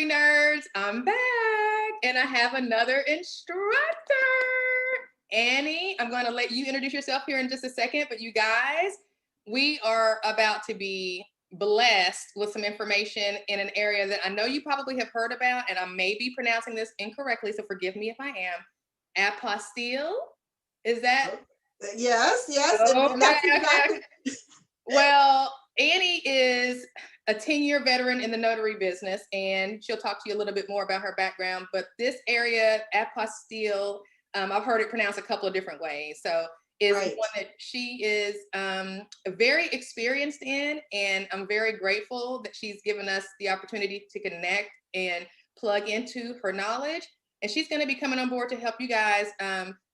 Notary Nerds. I'm back and I have another instructor, Annie. I'm going to let you introduce yourself here in just a second, but you guys, we are about to be blessed with some information in an area that I know you probably have heard about, and I may be pronouncing this incorrectly, so forgive me if I am. Apostille? Is that? Yes. Okay, And that's exactly. okay. Well, Annie is a 10-year veteran in the notary business, and she'll talk to you a little bit more about her background. But this area, apostille, I've heard it pronounced a couple of different ways. So is Right. one that she is very experienced in, and I'm very grateful that she's given us the opportunity to connect and plug into her knowledge. And she's going to be coming on board to help you guys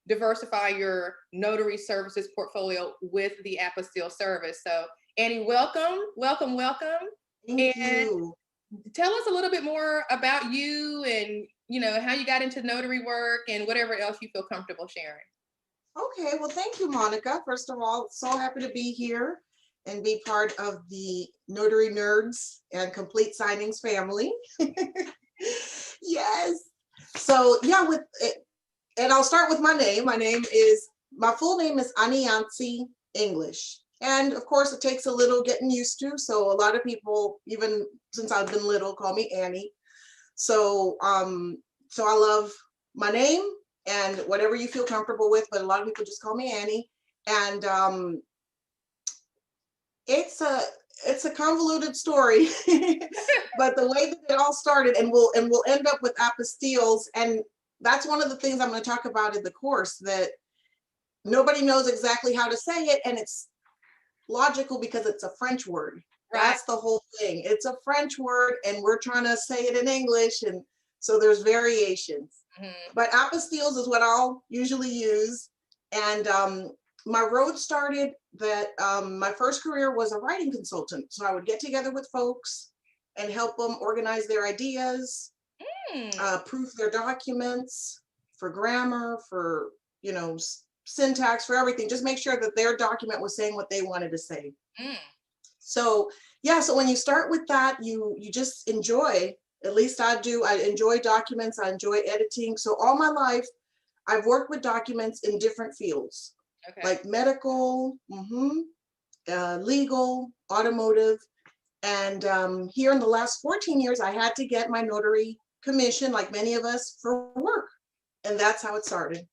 diversify your notary services portfolio with the apostille service. So Annie, welcome. Thank you. Tell us a little bit more about you and, you know, how you got into notary work and whatever else you feel comfortable sharing. Okay, well, thank you, Monica. First of all, so happy to be here and be part of the Notary Nerds and Complete Signings family. Yes. So yeah, with it, and I'll start with my name. My full name is Aniansi English. And of course, it takes a little getting used to. So a lot of people, even since I've been little, call me Annie. So, so I love my name and whatever you feel comfortable with, but a lot of people just call me Annie. And it's a convoluted story, but the way that it all started, and we'll end up with apostilles, and that's one of the things I'm going to talk about in the course, that nobody knows exactly how to say it, and it's logical because it's a French word. Right. That's the whole thing. It's a French word, and we're trying to say it in English, and so there's variations. Mm-hmm. But apostilles is what I'll usually use. And my road started that my first career was a writing consultant. So I would get together with folks and help them organize their ideas, proof their documents for grammar, for, you know, syntax, for everything. Just make sure that their document was saying what they wanted to say. So yeah, so when you start with that, you just enjoy, at least I do, I enjoy documents, I enjoy editing. So all my life, I've worked with documents in different fields, like medical, legal, automotive. And here in the last 14 years, I had to get my notary commission, like many of us, for work. And that's how it started.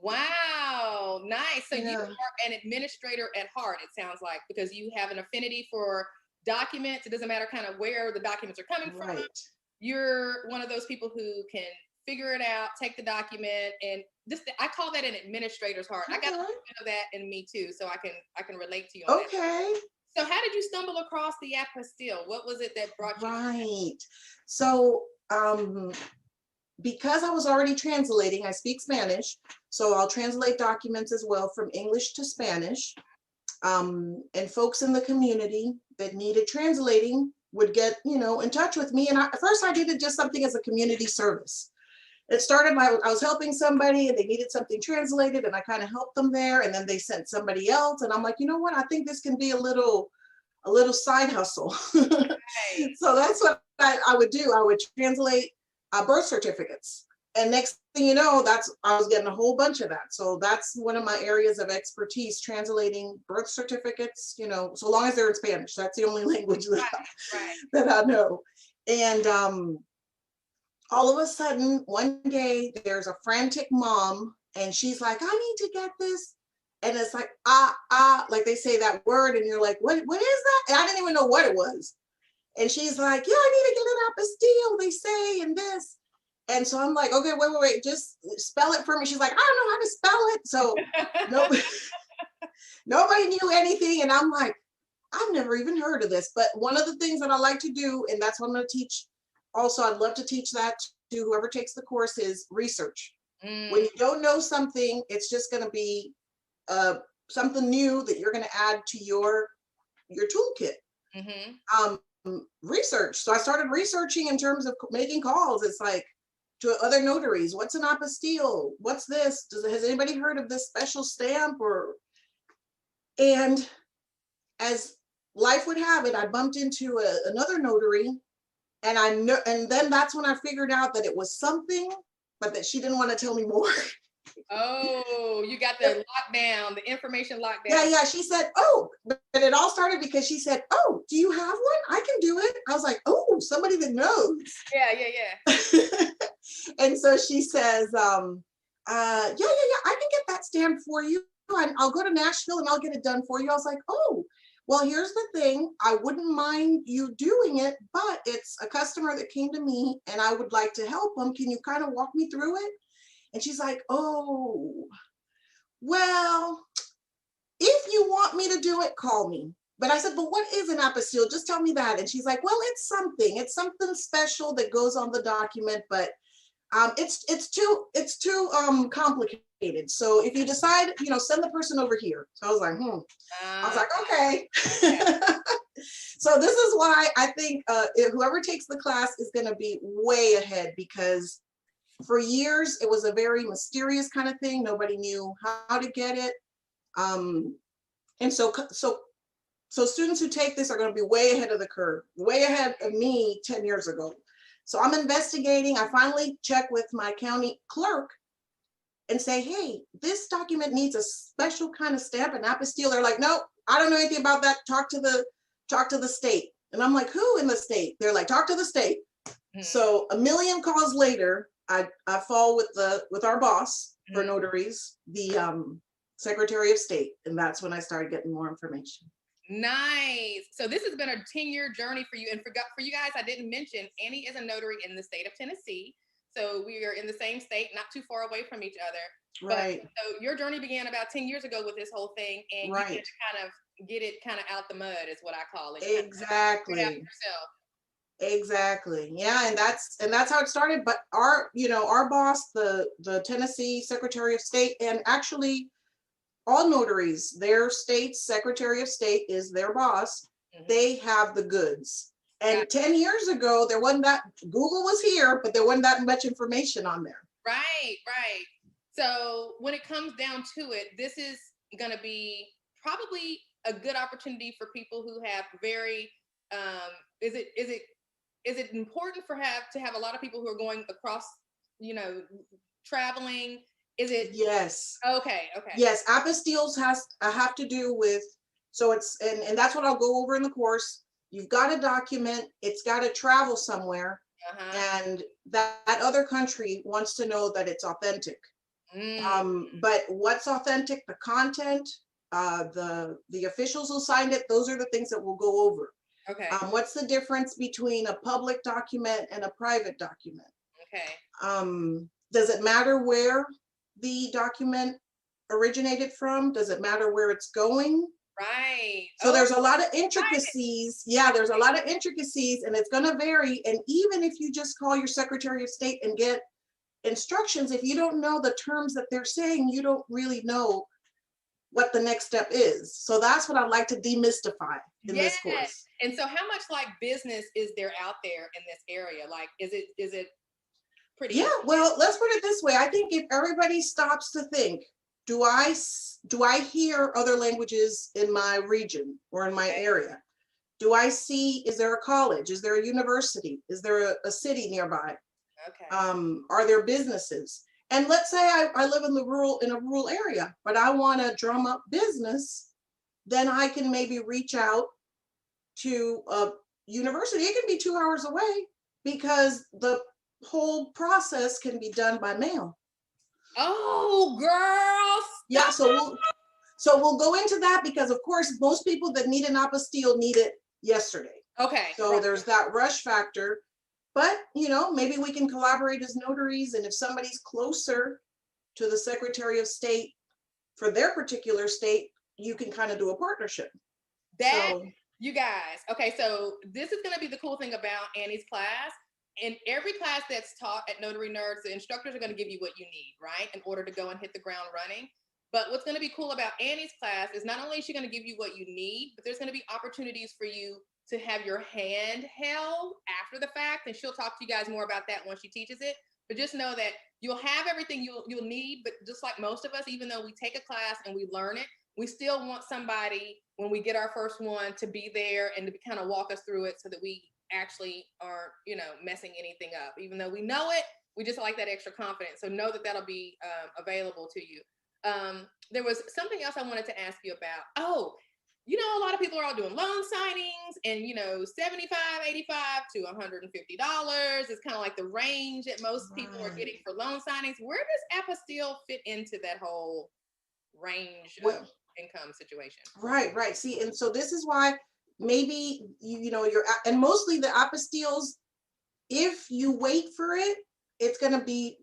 Wow, nice. So you are an administrator at heart, it sounds like, because you have an affinity for documents. It doesn't matter kind of where the documents are coming from. You're one of those people who can figure it out, take the document, and just I call that an administrator's heart. I got a little bit of that in me too, so I can relate to you on that. So how did you stumble across the apostille? What was it that brought you? Right. So because I was already translating, I speak Spanish, so I'll translate documents as well from English to Spanish. And folks in the community that needed translating would get, you know, in touch with me. And at first I did it just something as a community service. It started, I was helping somebody and they needed something translated, and I kind of helped them there. And then they sent somebody else, and I'm like, you know what? I think this can be a little side hustle. Right. So that's what I would do. I would translate birth certificates. And next thing you know, I was getting a whole bunch of that. So that's one of my areas of expertise, translating birth certificates, you know, so long as they're in Spanish. That's the only language that I know. And all of a sudden, one day, there's a frantic mom, and she's like, I need to get this. And it's like, like they say that word, and you're like, what is that? And I didn't even know what it was. And she's like, yeah, I need to get an apostille, they say, and this. And so I'm like, okay, wait, just spell it for me. She's like, I don't know how to spell it. So nobody knew anything. And I'm like, I've never even heard of this. But one of the things that I like to do, and that's what I'm going to teach also, I'd love to teach that to whoever takes the course, is research. When you don't know something, it's just going to be something new that you're going to add to your toolkit. Research. So I started researching in terms of making calls. It's like, to other notaries, what's an apostille? What's this? Has anybody heard of this special stamp? And as life would have it, I bumped into another notary, And I know, and then that's when I figured out that it was something, but that she didn't want to tell me more. Oh, you got the lockdown, the information lockdown. Yeah. She said, oh, but it all started because she said, oh, do you have one? I can do it. I was like, oh, somebody that knows. Yeah. And so she says, I can get that stamp for you. And I'll go to Nashville and I'll get it done for you. I was like, oh, well, here's the thing. I wouldn't mind you doing it, but it's a customer that came to me and I would like to help them. Can you kind of walk me through it? And she's like, oh, well, if you want me to do it, call me. But I said, but what is an apostille? Just tell me that. And she's like, well, it's something special that goes on the document, but it's too complicated. So if you decide, send the person over here. So I was like, I was like, okay. So this is why I think whoever takes the class is going to be way ahead, because for years it was a very mysterious kind of thing. Nobody knew how to get it. And so students who take this are going to be way ahead of the curve, way ahead of me 10 years ago. So I'm investigating. I finally check with my county clerk and say, hey, this document needs a special kind of stamp, an apostille. They're like, no, I don't know anything about that. Talk to the state. And I'm like, who in the state? They're like, talk to the state. So a million calls later, I fall with our boss for notaries, the Secretary of State. And that's when I started getting more information. Nice. So this has been a 10-year journey for you. And for you guys, I didn't mention, Annie is a notary in the state of Tennessee. So we are in the same state, not too far away from each other. Right. But, so your journey began about 10 years ago with this whole thing, and you had to kind of get it kind of out the mud, is what I call it. Exactly. Exactly. Yeah, and that's how it started. But our boss, the Tennessee Secretary of State, and actually all notaries, their state's Secretary of State is their boss. They have the goods. And 10 years ago, there wasn't that, Google was here, but there wasn't that much information on there. Right. So when it comes down to it, this is going to be probably a good opportunity for people who have very, is it important to have a lot of people who are going across, traveling? Is it? Yes. Okay. Yes, apostilles have to do with, so it's, and that's what I'll go over in the course. You've got a document, it's got to travel somewhere, and that other country wants to know that it's authentic. But what's authentic? The content, the officials who signed it, those are the things that we'll go over. Okay. What's the difference between a public document and a private document? Okay. Does it matter where the document originated from? Does it matter where it's going? Right. So there's a lot of intricacies. Yeah, there's a lot of intricacies, and it's going to vary. And even if you just call your Secretary of State and get instructions, if you don't know the terms that they're saying, you don't really know what the next step is. So that's what I'd like to demystify in this course. And so how much like business is there out there in this area? Like, is it pretty? Yeah, well, let's put it this way. I think if everybody stops to think, do I hear other languages in my region or in my area? Do I see, is there a college? Is there a university? Is there a city nearby? Okay. Are there businesses? And let's say I live in a rural area, but I want to drum up business, then I can maybe reach out to a university. It can be 2 hours away because the whole process can be done by mail. Oh, girls. Yeah, so we'll go into that because of course most people that need an apostille need it yesterday. Okay. So there's that rush factor, but maybe we can collaborate as notaries, and if somebody's closer to the Secretary of State for their particular state, you can kind of do a partnership. You guys, okay, so this is going to be the cool thing about Annie's class. In every class that's taught at Notary Nerds, the instructors are going to give you what you need, right, in order to go and hit the ground running. But what's going to be cool about Annie's class is not only is she going to give you what you need, but there's going to be opportunities for you to have your hand held after the fact. And she'll talk to you guys more about that when she teaches it. But just know that you'll have everything you'll need. But just like most of us, even though we take a class and we learn it, we still want somebody when we get our first one to be there and to kind of walk us through it so that we actually aren't, messing anything up. Even though we know it, we just like that extra confidence. So know that that'll be available to you. There was something else I wanted to ask you about. Oh, a lot of people are all doing loan signings and, $75, $85 to $150 is kind of like the range that most people are getting for loan signings. Where does Apostille fit into that whole range of income situation? Right. See, and so this is why maybe, and mostly the apostilles, if you wait for it, it's going to be,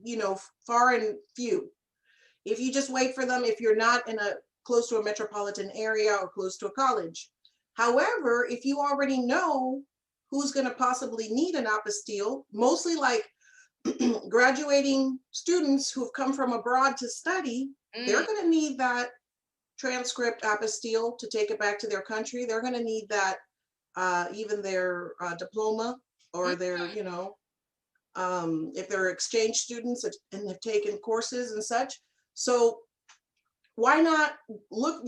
far and few. If you just wait for them, if you're not close to a metropolitan area or close to a college. However, if you already know who's going to possibly need an apostille, mostly like graduating students who've come from abroad to study, they're going to need that transcript apostille to take it back to their country. They're going to need that, even their diploma or their, if they're exchange students and have taken courses and such. So why not look,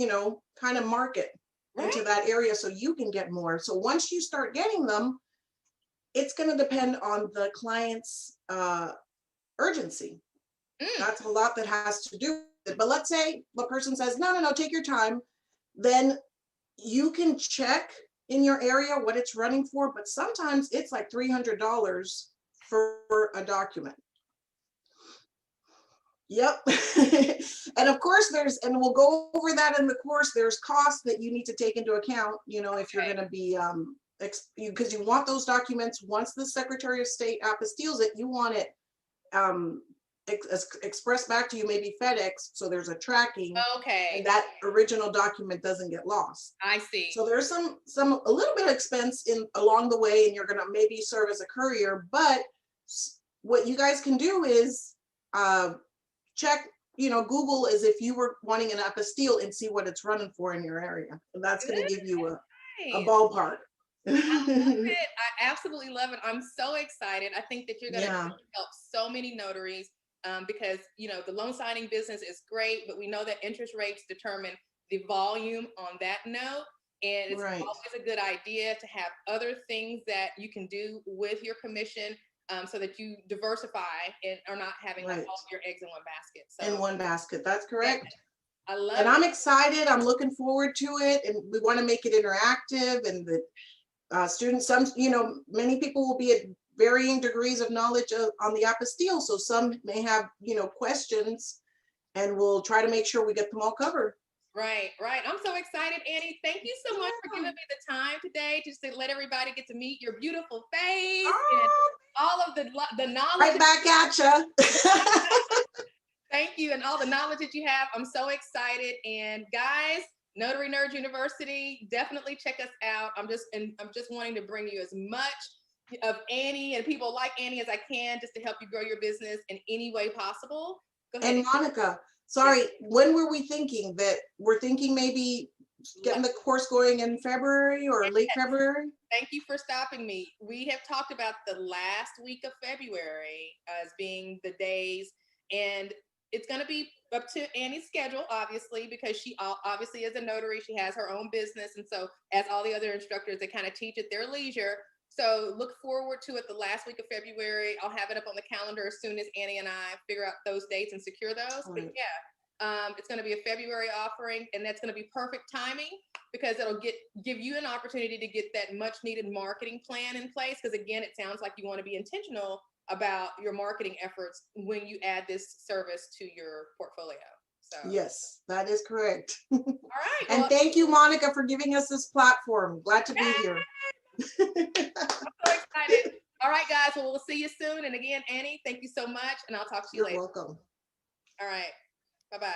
kind of market into that area so you can get more. So once you start getting them, it's going to depend on the client's urgency. That's a lot that has to do with it. But let's say the person says, no, take your time. Then you can check in your area what it's running for. But sometimes it's like $300 for a document. Yep. And of course and we'll go over that in the course, there's costs that you need to take into account, if you're going to be, because you want those documents, once the Secretary of State apostilles it, you want it expressed back to you, maybe FedEx, so there's a tracking. Okay. And that original document doesn't get lost. I see. So there's a little bit of expense along the way, and you're going to maybe serve as a courier, but what you guys can do is, check, Google as if you were wanting an apostille and see what it's running for in your area. And that's going to give you a ballpark. I love it. I absolutely love it. I'm so excited. I think that you're going to help so many notaries because, the loan signing business is great, but we know that interest rates determine the volume on that note. And it's always a good idea to have other things that you can do with your commission. So that you diversify and are not having like all your eggs in one basket. So in one basket, that's correct. I love it. I'm excited. I'm looking forward to it, and we want to make it interactive. And the students, many people will be at varying degrees of knowledge on the apostille. So some may have, questions, and we'll try to make sure we get them all covered. Right. I'm so excited, Annie. Thank you so much for giving me the time today, just to let everybody get to meet your beautiful face and all of the knowledge. Right back at you. Thank you, and all the knowledge that you have. I'm so excited. And guys, Notary Nerds University, definitely check us out. I'm just wanting to bring you as much of Annie and people like Annie as I can, just to help you grow your business in any way possible. Go ahead. And Monica, sorry, when were we thinking that? We're thinking maybe getting the course going in February or late February? Thank you for stopping me. We have talked about the last week of February as being the days, and it's going to be up to Annie's schedule, obviously, because she obviously is a notary. She has her own business. And so as all the other instructors, they kind of teach at their leisure. So look forward to it the last week of February. I'll have it up on the calendar as soon as Annie and I figure out those dates and secure those. But yeah, it's going to be a February offering, and that's going to be perfect timing because it'll give you an opportunity to get that much needed marketing plan in place. Because again, it sounds like you want to be intentional about your marketing efforts when you add this service to your portfolio. So yes, that is correct. All right. And thank you, Monica, for giving us this platform. Glad to be here. I'm so excited. All right, guys. Well, we'll see you soon. And again, Annie, thank you so much. And I'll talk to you later. You're welcome. All right. Bye-bye.